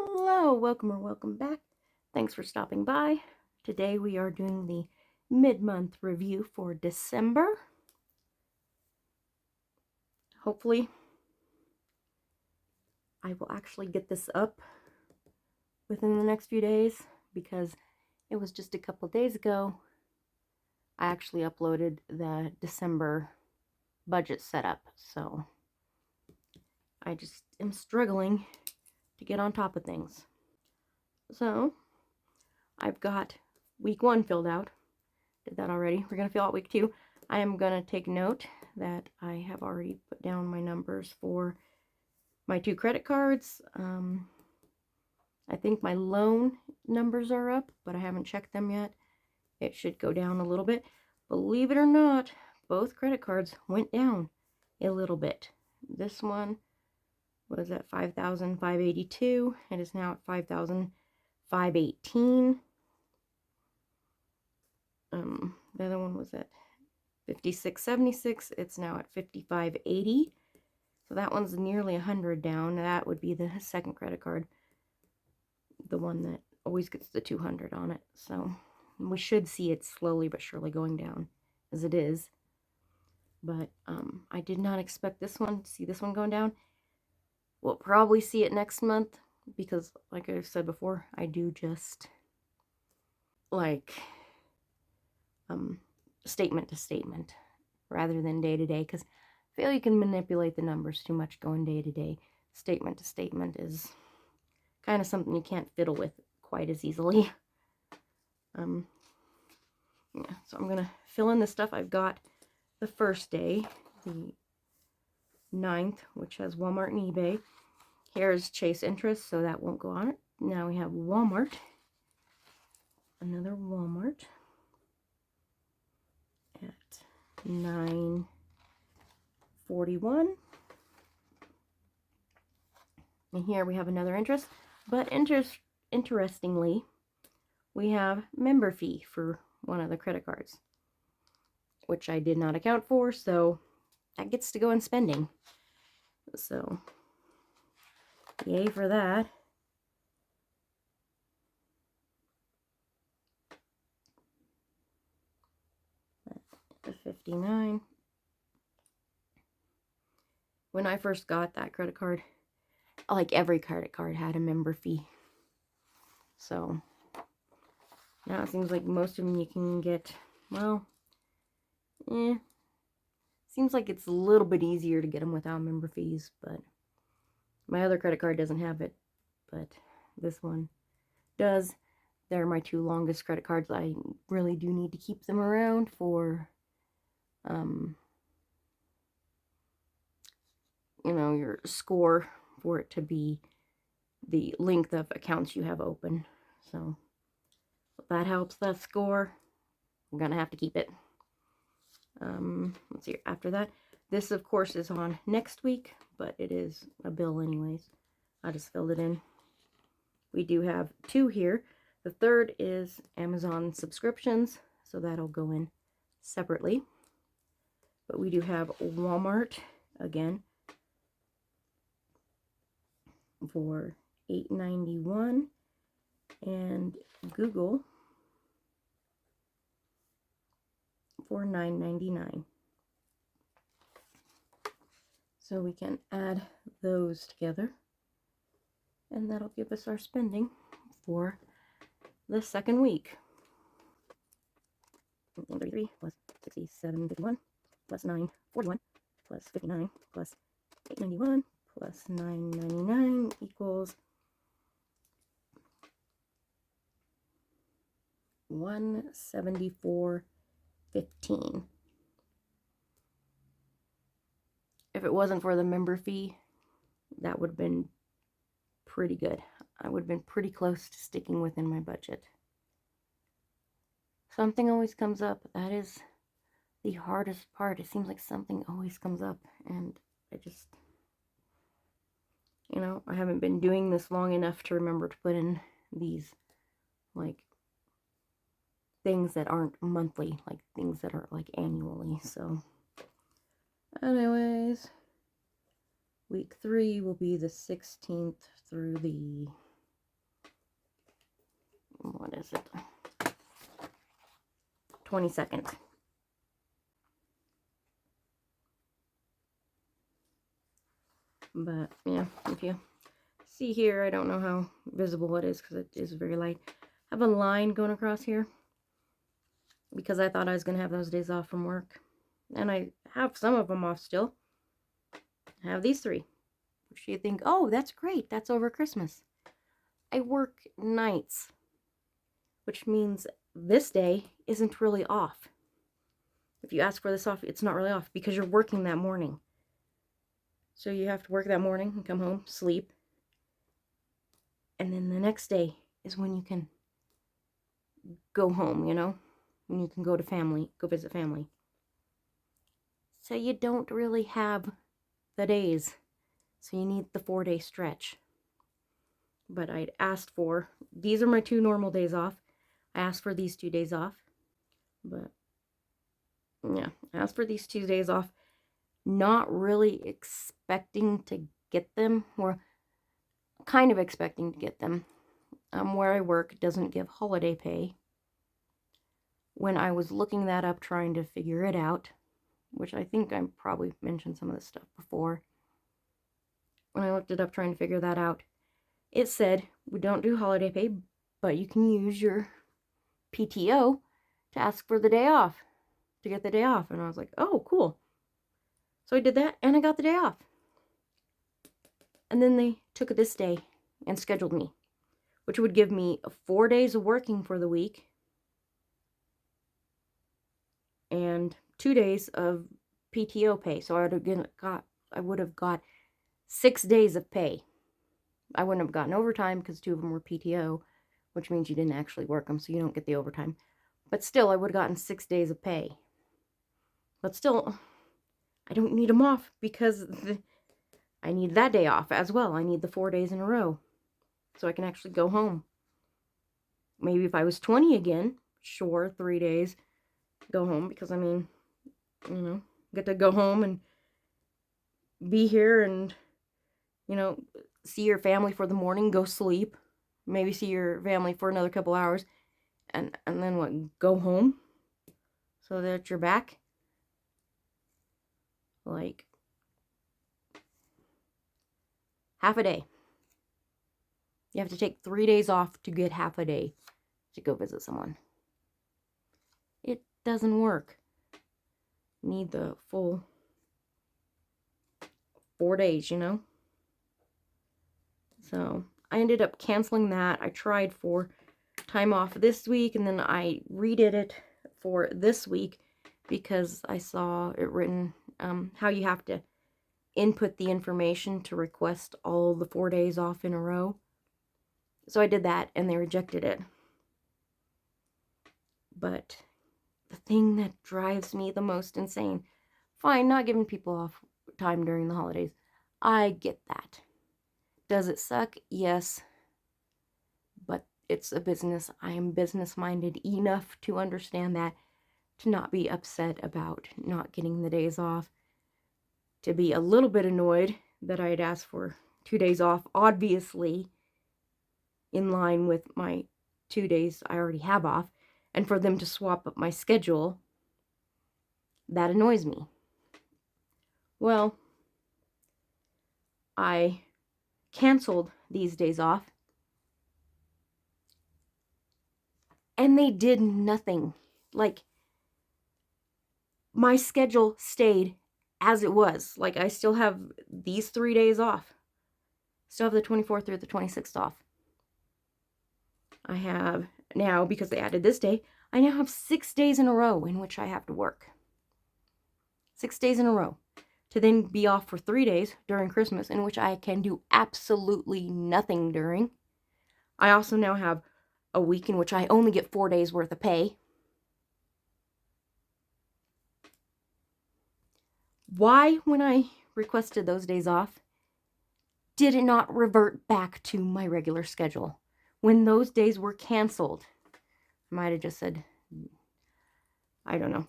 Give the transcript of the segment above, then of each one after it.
Hello, welcome or welcome back. Thanks for stopping by. Today we are doing the mid-month review for December. Hopefully I will actually get this up within the next few days because it was just a couple days ago I actually uploaded the December budget setup, so I just am struggling to get on top of things. So I've got week 1 filled out. Did that already. We're going to fill out week 2. I am going to take note that I have already put down my numbers for my 2 credit cards. I think my loan numbers are up, but I haven't checked them yet. It should go down a little bit. Believe it or not, both credit cards went down a little bit. This one was at $5,582. It is now at $5,518. The other one was at $56.76. It's now at $55.80. So that one's nearly $100 down. That would be the second credit card, the one that always gets the $200 on it. So we should see it slowly but surely going down, as it is. But I did not expect this one to see this one going down. We'll probably see it next month because, like I've said before, I do just like statement to statement rather than day to day, because I feel you can manipulate the numbers too much going day to day. Statement to statement is kind of something you can't fiddle with quite as easily. Yeah, so I'm gonna fill in the stuff I've got the first day, the 9th, which has Walmart and eBay. Here's Chase interest, so that won't go on it. Now we have Walmart, another Walmart at $9.41. And here we have another interest, but interestingly, we have member fee for one of the credit cards, which I did not account for, so that gets to go in spending. So, yay for that. The 59. When I first got that credit card, like every credit card had a member fee. So now it seems like most of them you can get, well, seems like it's a little bit easier to get them without member fees, but my other credit card doesn't have it, but this one does. They're my 2 longest credit cards. I really do need to keep them around for, you know, your score, for it to be the length of accounts you have open. So if that helps that score, I'm gonna have to keep it. Let's see, after that, this of course is on next week, but it is a bill anyways. I just filled it in. We do have 2 here. The third is Amazon subscriptions, so that'll go in separately. But we do have Walmart again for $8.91 and Google for $9.99. So we can add those together, and that'll give us our spending for the second week. 133 plus 67.51 plus 9.41 plus 59 plus 8.91 plus 9.99 equals 174.15. If it wasn't for the member fee, that would have been pretty good. I would have been pretty close to sticking within my budget. Something always comes up. That is the hardest part. It seems like something always comes up, and I just, you know, I haven't been doing this long enough to remember to put in these, like, things that aren't monthly, like things that are like annually. So anyways, week 3 will be the 16th through the what is it? 22nd. But yeah, if you see here, I don't know how visible it is because it is very light. I have a line going across here because I thought I was going to have those days off from work. And I have some of them off still. I have these 3. Which you think, oh, that's great. That's over Christmas. I work nights, which means this day isn't really off. If you ask for this off, it's not really off because you're working that morning. So you have to work that morning and come home, sleep. And then the next day is when you can go home, you know? When you can go visit family. So you don't really have the days. So you need the 4-day stretch. But I'd asked for, these are my 2 normal days off. I asked for these 2 days off. But yeah, I asked for these 2 days off. Not really expecting to get them, or kind of expecting to get them. Where I work doesn't give holiday pay. When I was looking that up, trying to figure it out, which I think I probably mentioned some of this stuff before. When I looked it up trying to figure that out, it said we don't do holiday pay, but you can use your PTO to ask for the day off, to get the day off. And I was like, oh, cool. So I did that, and I got the day off. And then they took this day and scheduled me, which would give me 4 days of working for the week and 2 days of PTO pay. So I would have got 6 days of pay. I wouldn't have gotten overtime because 2 of them were PTO, which means you didn't actually work them, so you don't get the overtime. But still, I would have gotten 6 days of pay. But still, I don't need them off because I need that day off as well. I need the 4 days in a row so I can actually go home. Maybe if I was 20 again, sure, 3 days, go home, because I mean, you know, get to go home and be here and, you know, see your family for the morning, go sleep, maybe see your family for another couple hours, and then what, go home so that you're back. Like half a day. You have to take 3 days off to get half a day to go visit someone. It doesn't work. You need the full 4 days, you know? So I ended up canceling that. I tried for time off this week, and then I redid it for this week because I saw it written how you have to input the information to request all the 4 days off in a row. So I did that, and they rejected it. But the thing that drives me the most insane, fine, not giving people off time during the holidays. I get that. Does it suck? Yes. But it's a business. I am business-minded enough to understand that, to not be upset about not getting the days off, to be a little bit annoyed that I had asked for 2 days off, obviously in line with my 2 days I already have off, and for them to swap up my schedule. That annoys me. Well, I canceled these days off, and they did nothing. Like, my schedule stayed as it was. Like, I still have these 3 days off. Still have the 24th through the 26th off. I have now, because they added this day, I now have 6 days in a row in which I have to work. 6 days in a row. To then be off for 3 days during Christmas, in which I can do absolutely nothing during. I also now have a week in which I only get 4 days worth of pay. Why, when I requested those days off, did it not revert back to my regular schedule? When those days were canceled, I might have just said, I don't know.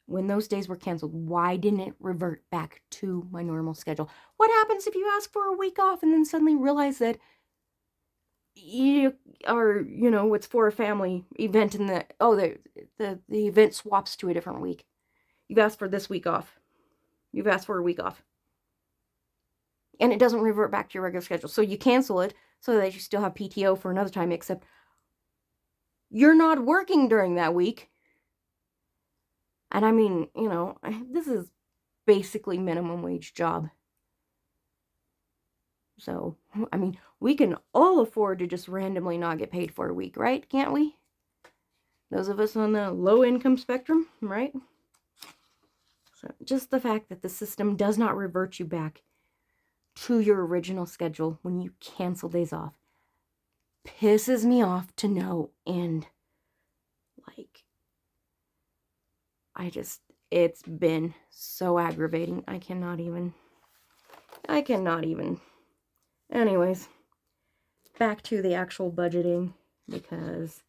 When those days were canceled, why didn't it revert back to my normal schedule? What happens if you ask for a week off and then suddenly realize that you are, you know, it's for a family event and the event swaps to a different week. You've asked for this week off. You've asked for a week off. And it doesn't revert back to your regular schedule. So you cancel it so that you still have PTO for another time, except you're not working during that week. And I mean, you know, this is basically minimum wage job. So, I mean, we can all afford to just randomly not get paid for a week, right? Can't we? Those of us on the low income spectrum, right? So just the fact that the system does not revert you back to your original schedule when you cancel days off pisses me off to no end. Like, it's been so aggravating. I cannot even. Anyways, back to the actual budgeting, because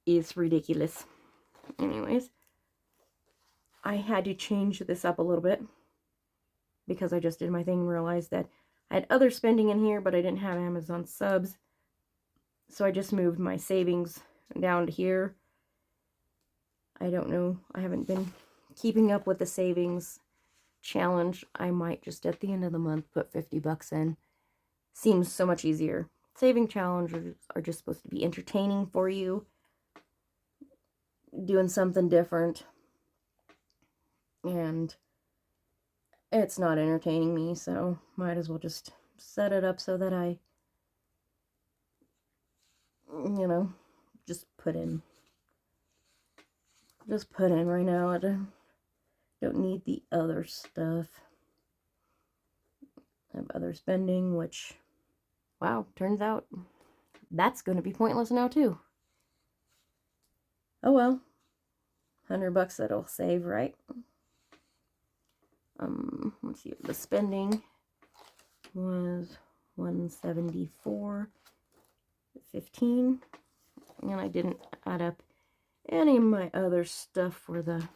it's ridiculous. Anyways, I had to change this up a little bit because I just did my thing and realized that I had other spending in here, but I didn't have Amazon subs. So I just moved my savings down to here. I don't know. I haven't been keeping up with the savings challenge. I might just at the end of the month put $50 in. Seems so much easier. Saving challenges are just supposed to be entertaining for you. Doing something different. And it's not entertaining me, so might as well just set it up so that I, you know, just put in right now. I don't need the other stuff. I have other spending, which, wow, turns out that's going to be pointless now too. Oh well, $100 that'll save, right? Let's see, the spending was $174.15, and I didn't add up any of my other stuff for the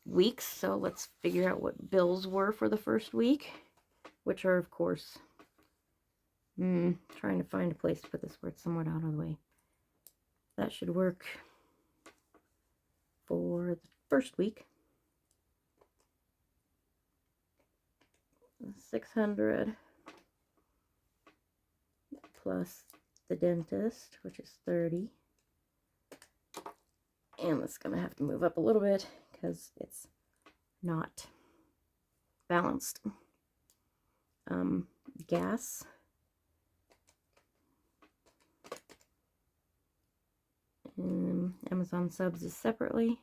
weeks, so let's figure out what bills were for the first week, which are, of course, trying to find a place to put this where it's somewhat out of the way. That should work for the first week. 600 plus the dentist, which is 30. And it's gonna have to move up a little bit because it's not balanced. Gas. Amazon subs is separately.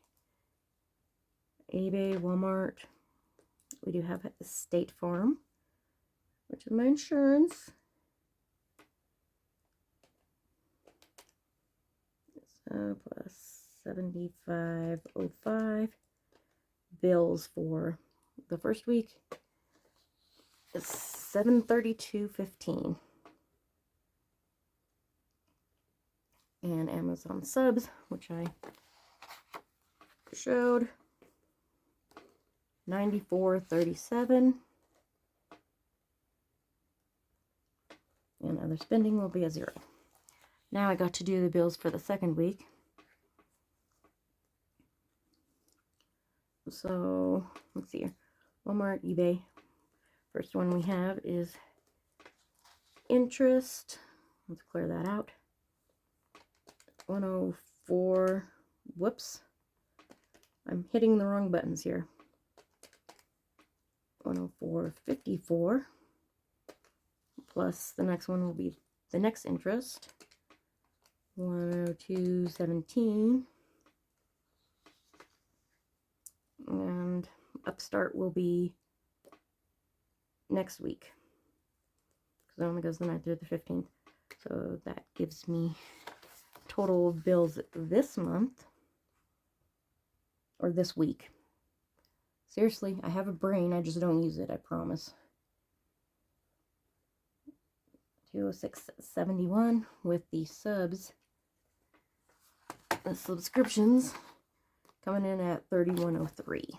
eBay, Walmart. We do have a State Farm, which is my insurance. Plus $75.05. Bills for the first week is $732.15. And Amazon subs, which I showed, $94.37. And other spending will be a 0. Now I got to do the bills for the second week. So let's see here. Walmart, eBay. First one we have is interest. Let's clear that out. 104. Whoops. I'm hitting the wrong buttons here. 104.54. Plus the next one will be the next interest. 102.17. And Upstart will be next week, because it only goes the 9th through the 15th. So that gives me total bills this month, or this week. Seriously, I have a brain, I just don't use it, I promise. $206.71 with the subs. The subscriptions coming in at $31.03.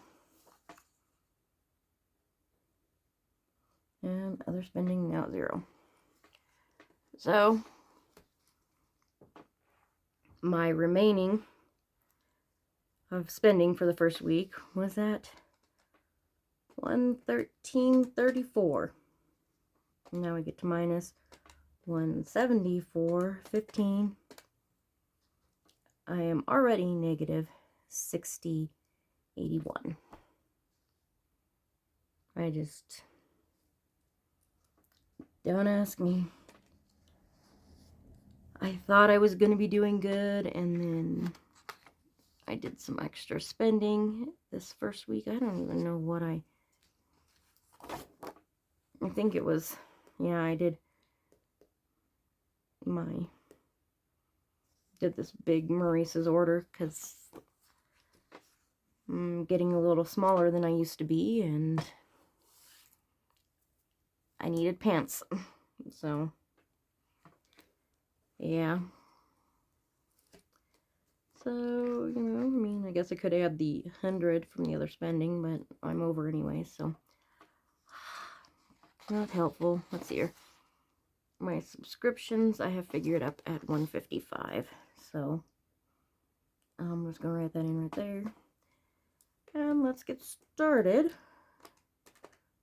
And other spending now 0. So my remaining of spending for the first week was at $113.34. Now we get to minus $174.15. I am already negative $60.81. I just, don't ask me. I thought I was going to be doing good, and then I did some extra spending this first week. I don't even know what I think it was, yeah, I did this big Maurice's order because I'm getting a little smaller than I used to be, and I needed pants. So, yeah. So, you know, I mean, I guess I could add the 100 from the other spending, but I'm over anyway, so not helpful. Let's see here. My subscriptions I have figured up at $155, so I'm just gonna write that in right there. And let's get started.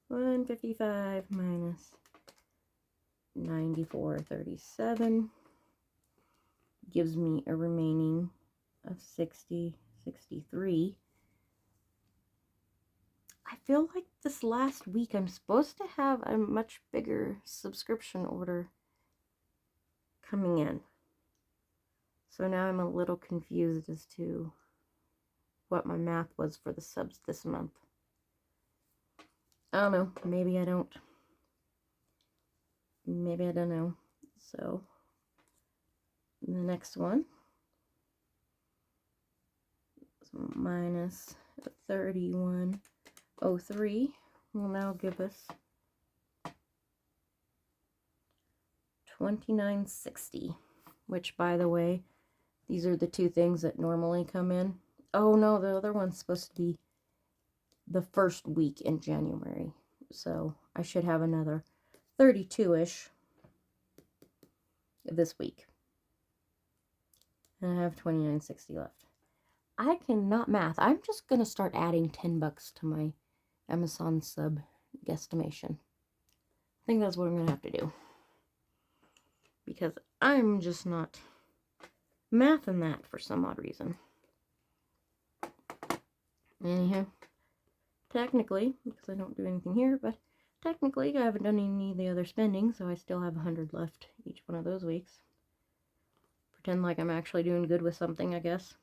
155 minus 94.37 gives me a remaining of 60.63. I feel like this last week I'm supposed to have a much bigger subscription order coming in. So now I'm a little confused as to what my math was for the subs this month. I don't know. Maybe I don't. Maybe I don't know. So the next one is minus 31.03 will now give us 29.60, which, by the way, these are the two things that normally come in. Oh no, the other one's supposed to be the first week in January, so I should have another 32-ish this week, and I have 29.60 left. I cannot math. I'm just gonna start adding $10 to my Amazon sub guesstimation. I think that's what I'm gonna have to do, because I'm just not mathing that for some odd reason. Anyhow, technically, because I don't do anything here, but technically I haven't done any of the other spending, so I still have 100 left each one of those weeks. Pretend like I'm actually doing good with something, I guess.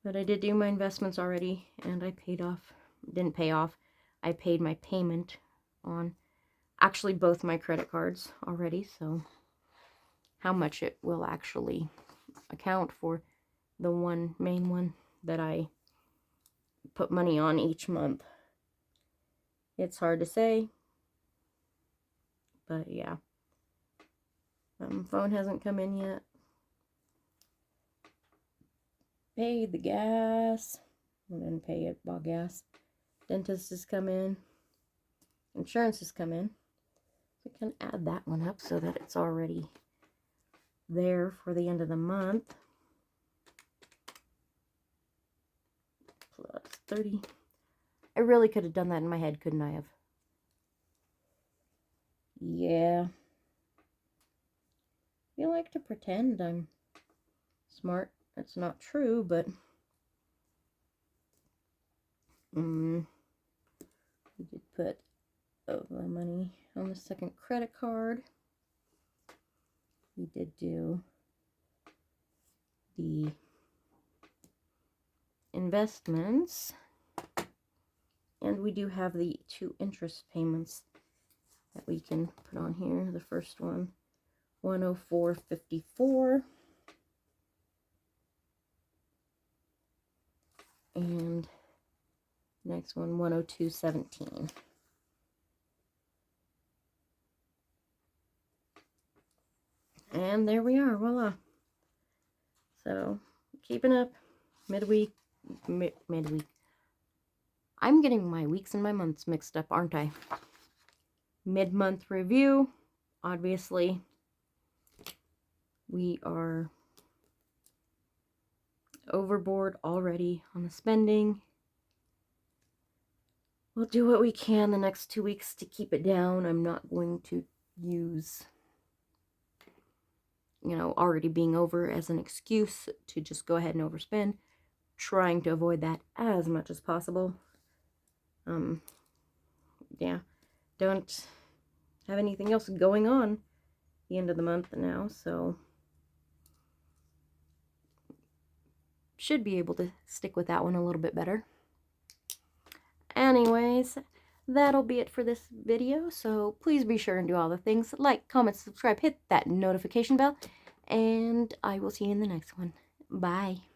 But I did do my investments already, and I paid off, didn't pay off, I paid my payment on actually both my credit cards already, so how much it will actually account for the one main one that I put money on each month, it's hard to say. But yeah, phone hasn't come in yet. Paid the gas. I didn't pay it, bought gas. Dentist has come in. Insurance has come in. So I can add that one up so that it's already there for the end of the month. Plus 30. I really could have done that in my head, couldn't I have? Yeah. I like to pretend I'm smart. That's not true, but we did put the money on the second credit card. We did do the investments, and we do have the 2 interest payments that we can put on here. The first one, $104.54, and next one, $102.17. And there we are, voila. So keeping up, midweek. I'm getting my weeks and my months mixed up, aren't I? Mid-month review, obviously We are overboard already on the spending. We'll do what we can the next 2 weeks to keep it down. I'm not going to use, already being over as an excuse to just go ahead and overspend. Trying to avoid that as much as possible. Yeah, don't have anything else going on the end of the month now, so should be able to stick with that one a little bit better. Anyways, that'll be it for this video, so please be sure and do all the things. Like, comment, subscribe, hit that notification bell, and I will see you in the next one. Bye.